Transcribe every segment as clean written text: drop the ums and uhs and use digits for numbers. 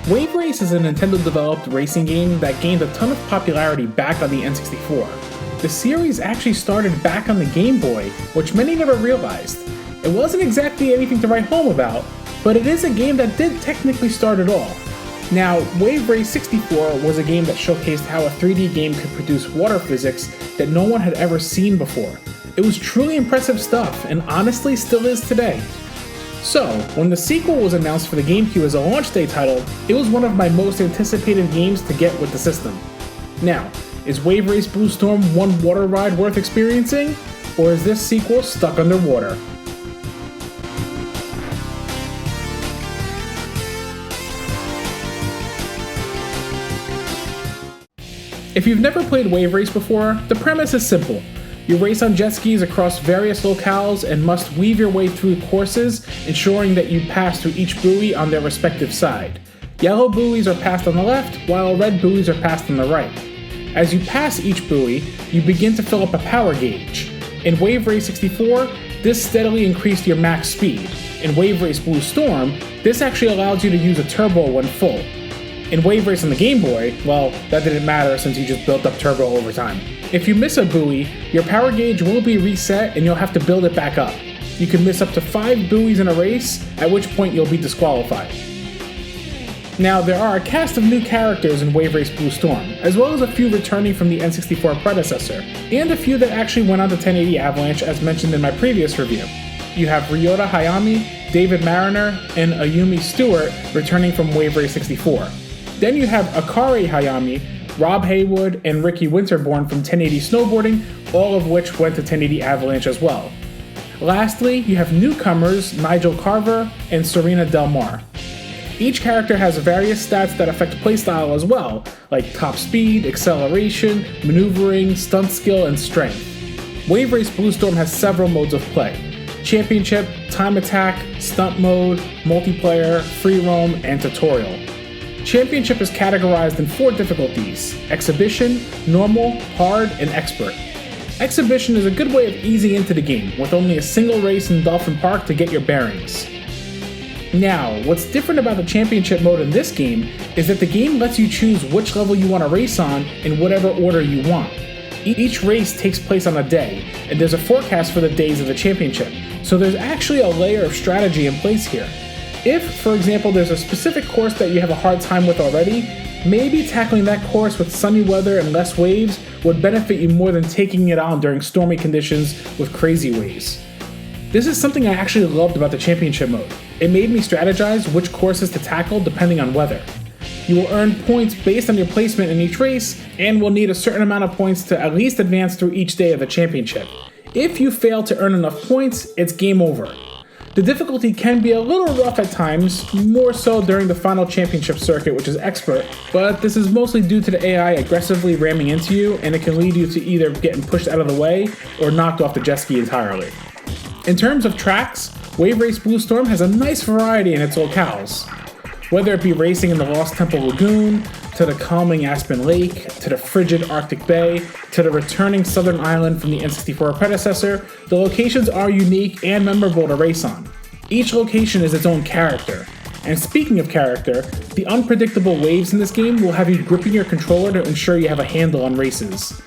Wave Race is a Nintendo-developed racing game that gained a ton of popularity back on the N64. The series actually started back on the Game Boy, which many never realized. It wasn't exactly anything to write home about, but it is a game that did technically start it all. Now, Wave Race 64 was a game that showcased how a 3D game could produce water physics that no one had ever seen before. It was truly impressive stuff, and honestly still is today. So, when the sequel was announced for the GameCube as a launch day title, it was one of my most anticipated games to get with the system. Now, is Wave Race Blue Storm one water ride worth experiencing, or is this sequel stuck underwater? If you've never played Wave Race before, the premise is simple. You race on jet skis across various locales and must weave your way through courses, ensuring that you pass through each buoy on their respective side. Yellow buoys are passed on the left, while red buoys are passed on the right. As you pass each buoy, you begin to fill up a power gauge. In Wave Race 64, this steadily increased your max speed. In Wave Race Blue Storm, this actually allows you to use a turbo when full. In Wave Race on the Game Boy, well, that didn't matter since you just built up turbo over time. If you miss a buoy, your power gauge will be reset and you'll have to build it back up. You can miss up to 5 buoys in a race, at which point you'll be disqualified. Now, there are a cast of new characters in Wave Race Blue Storm, as well as a few returning from the N64 predecessor, and a few that actually went on to 1080 Avalanche as mentioned in my previous review. You have Ryota Hayami, David Mariner, and Ayumi Stewart returning from Wave Race 64. Then you have Akari Hayami, Rob Haywood, and Ricky Winterborn from 1080 Snowboarding, all of which went to 1080 Avalanche as well. Lastly, you have newcomers Nigel Carver and Serena Del Mar. Each character has various stats that affect playstyle as well, like top speed, acceleration, maneuvering, stunt skill, and strength. Wave Race Blue Storm has several modes of play: Championship, Time Attack, Stunt Mode, Multiplayer, Free Roam, and Tutorial. Championship is categorized in 4 difficulties: Exhibition, Normal, Hard, and Expert. Exhibition is a good way of easing into the game, with only a single race in Dolphin Park to get your bearings. Now, what's different about the Championship mode in this game is that the game lets you choose which level you want to race on in whatever order you want. Each race takes place on a day, and there's a forecast for the days of the Championship, so there's actually a layer of strategy in place here. If, for example, there's a specific course that you have a hard time with already, maybe tackling that course with sunny weather and less waves would benefit you more than taking it on during stormy conditions with crazy waves. This is something I actually loved about the Championship mode. It made me strategize which courses to tackle depending on weather. You will earn points based on your placement in each race, and will need a certain amount of points to at least advance through each day of the Championship. If you fail to earn enough points, it's game over. The difficulty can be a little rough at times, more so during the final Championship circuit, which is Expert, but this is mostly due to the AI aggressively ramming into you, and it can lead you to either getting pushed out of the way or knocked off the jet ski entirely. In terms of tracks, Wave Race Blue Storm has a nice variety in its locales. Whether it be racing in the Lost Temple Lagoon, to the calming Aspen Lake, to the frigid Arctic Bay, to the returning southern island from the N64 predecessor, the locations are unique and memorable to race on. Each location is its own character. And speaking of character, the unpredictable waves in this game will have you gripping your controller to ensure you have a handle on races.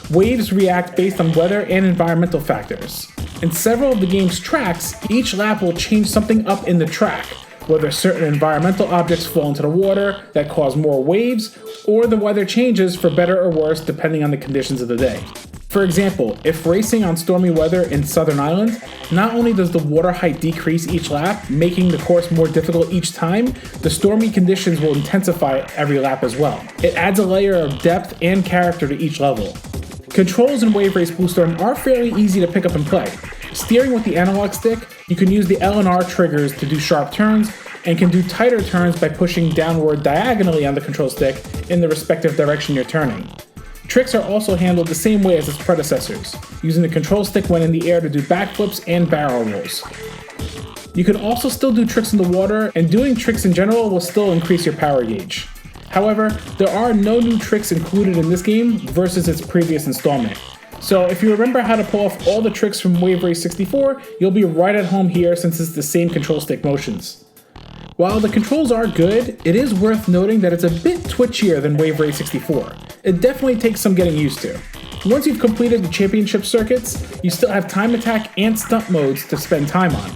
Waves react based on weather and environmental factors. In several of the game's tracks, each lap will change something up in the track, whether certain environmental objects fall into the water that cause more waves, or the weather changes for better or worse depending on the conditions of the day. For example, if racing on stormy weather in Southern Island, not only does the water height decrease each lap, making the course more difficult each time, the stormy conditions will intensify every lap as well. It adds a layer of depth and character to each level. Controls in Wave Race Blue Storm are fairly easy to pick up and play. Steering with the analog stick, you can use the L and R triggers to do sharp turns, and can do tighter turns by pushing downward diagonally on the control stick in the respective direction you're turning. Tricks are also handled the same way as its predecessors, using the control stick when in the air to do backflips and barrel rolls. You can also still do tricks in the water, and doing tricks in general will still increase your power gauge. However, there are no new tricks included in this game versus its previous installment. So if you remember how to pull off all the tricks from Wave Race 64, you'll be right at home here since it's the same control stick motions. While the controls are good, it is worth noting that it's a bit twitchier than Wave Race 64. It definitely takes some getting used to. Once you've completed the championship circuits, you still have time attack and stunt modes to spend time on.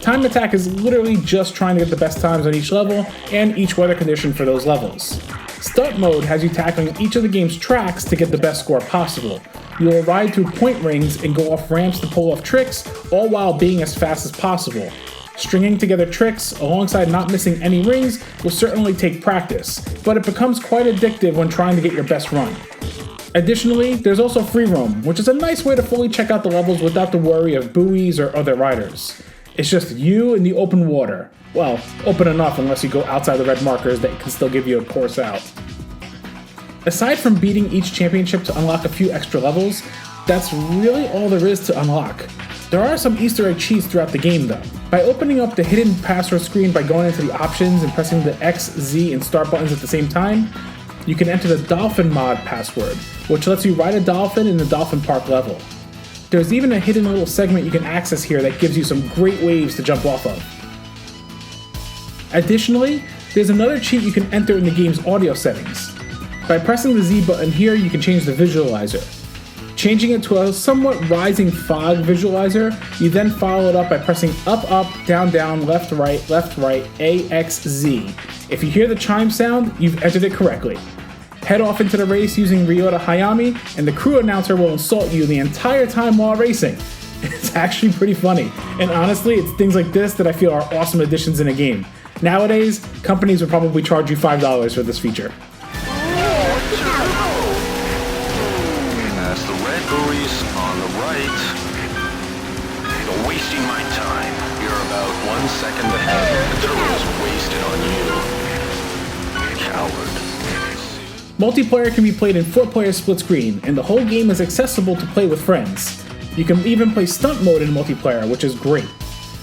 Time attack is literally just trying to get the best times on each level and each weather condition for those levels. Stunt mode has you tackling each of the game's tracks to get the best score possible. You will ride through point rings and go off ramps to pull off tricks, all while being as fast as possible. Stringing together tricks alongside not missing any rings will certainly take practice, but it becomes quite addictive when trying to get your best run. Additionally, there's also free roam, which is a nice way to fully check out the levels without the worry of buoys or other riders. It's just you in the open water. Well, open enough unless you go outside the red markers that can still give you a course out. Aside from beating each championship to unlock a few extra levels, that's really all there is to unlock. There are some Easter egg cheats throughout the game though. By opening up the hidden password screen by going into the options and pressing the X, Z, and start buttons at the same time, you can enter the Dolphin mod password, which lets you ride a dolphin in the Dolphin Park level. There's even a hidden little segment you can access here that gives you some great waves to jump off of. Additionally, there's another cheat you can enter in the game's audio settings. By pressing the Z button here, you can change the visualizer. Changing it to a somewhat rising fog visualizer, you then follow it up by pressing up, up, down, down, left, right, A, X, Z. If you hear the chime sound, you've entered it correctly. Head off into the race using Ryota Hayami, and the crew announcer will insult you the entire time while racing. It's actually pretty funny, and honestly, it's things like this that I feel are awesome additions in a game. Nowadays, companies would probably charge you $5 for this feature. That's the red buoys on the right. You're wasting my time. You're about 1 second ahead. The turtle is wasted on you. Coward. Multiplayer can be played in 4-player split screen, and the whole game is accessible to play with friends. You can even play stunt mode in multiplayer, which is great.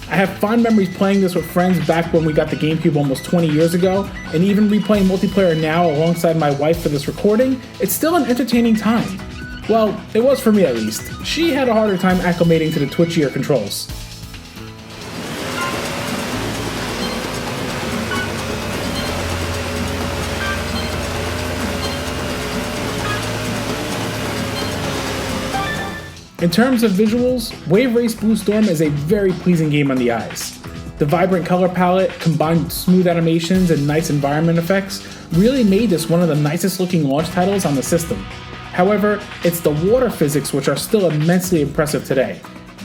I have fond memories playing this with friends back when we got the GameCube almost 20 years ago, and even replaying multiplayer now alongside my wife for this recording, it's still an entertaining time. Well, it was for me at least. She had a harder time acclimating to the twitchier controls. In terms of visuals, Wave Race Blue Storm is a very pleasing game on the eyes. The vibrant color palette, combined with smooth animations and nice environment effects, really made this one of the nicest looking launch titles on the system. However, it's the water physics which are still immensely impressive today.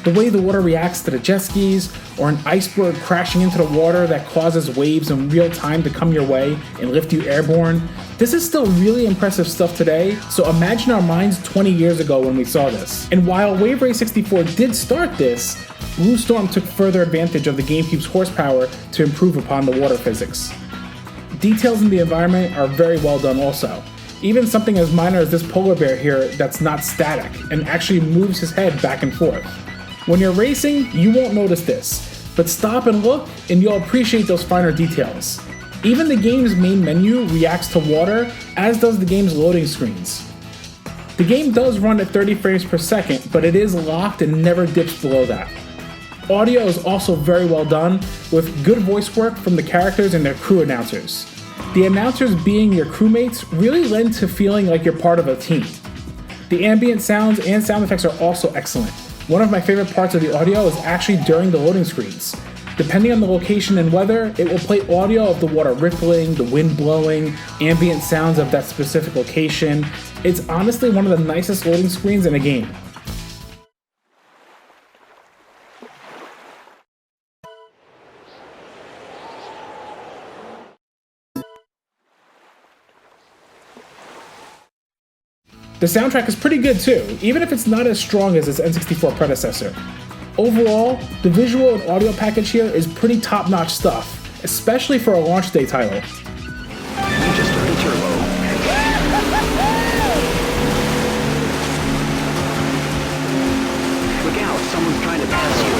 The way the water reacts to the jet skis, or an iceberg crashing into the water that causes waves in real time to come your way and lift you airborne, this is still really impressive stuff today, so imagine our minds 20 years ago when we saw this. And while Wave Race 64 did start this, Blue Storm took further advantage of the GameCube's horsepower to improve upon the water physics. Details in the environment are very well done also. Even something as minor as this polar bear here that's not static and actually moves his head back and forth. When you're racing, you won't notice this, but stop and look and you'll appreciate those finer details. Even the game's main menu reacts to water, as does the game's loading screens. The game does run at 30 frames per second, but it is locked and never dips below that. Audio is also very well done, with good voice work from the characters and their crew announcers. The announcers being your crewmates really lend to feeling like you're part of a team. The ambient sounds and sound effects are also excellent. One of my favorite parts of the audio is actually during the loading screens. Depending on the location and weather, it will play audio of the water rippling, the wind blowing, ambient sounds of that specific location. It's honestly one of the nicest loading screens in a game. The soundtrack is pretty good too, even if it's not as strong as its N64 predecessor. Overall, the visual and audio package here is pretty top-notch stuff, especially for a launch day title. We just started turbo. Look out, someone's trying to pass you.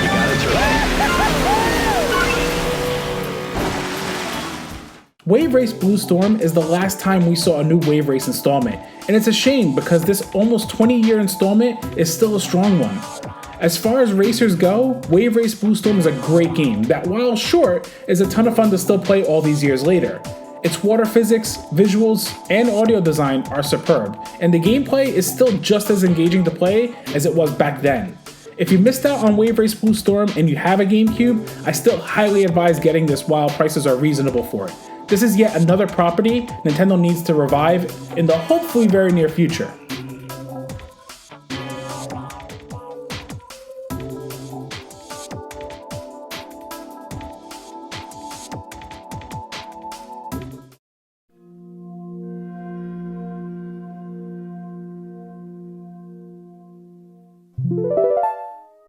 You got a turbo. Wave Race Blue Storm is the last time we saw a new Wave Race installment, and it's a shame because this almost 20-year installment is still a strong one. As far as racers go, Wave Race Blue Storm is a great game that, while short, is a ton of fun to still play all these years later. Its water physics, visuals, and audio design are superb, and the gameplay is still just as engaging to play as it was back then. If you missed out on Wave Race Blue Storm and you have a GameCube, I still highly advise getting this while prices are reasonable for it. This is yet another property Nintendo needs to revive in the hopefully very near future. You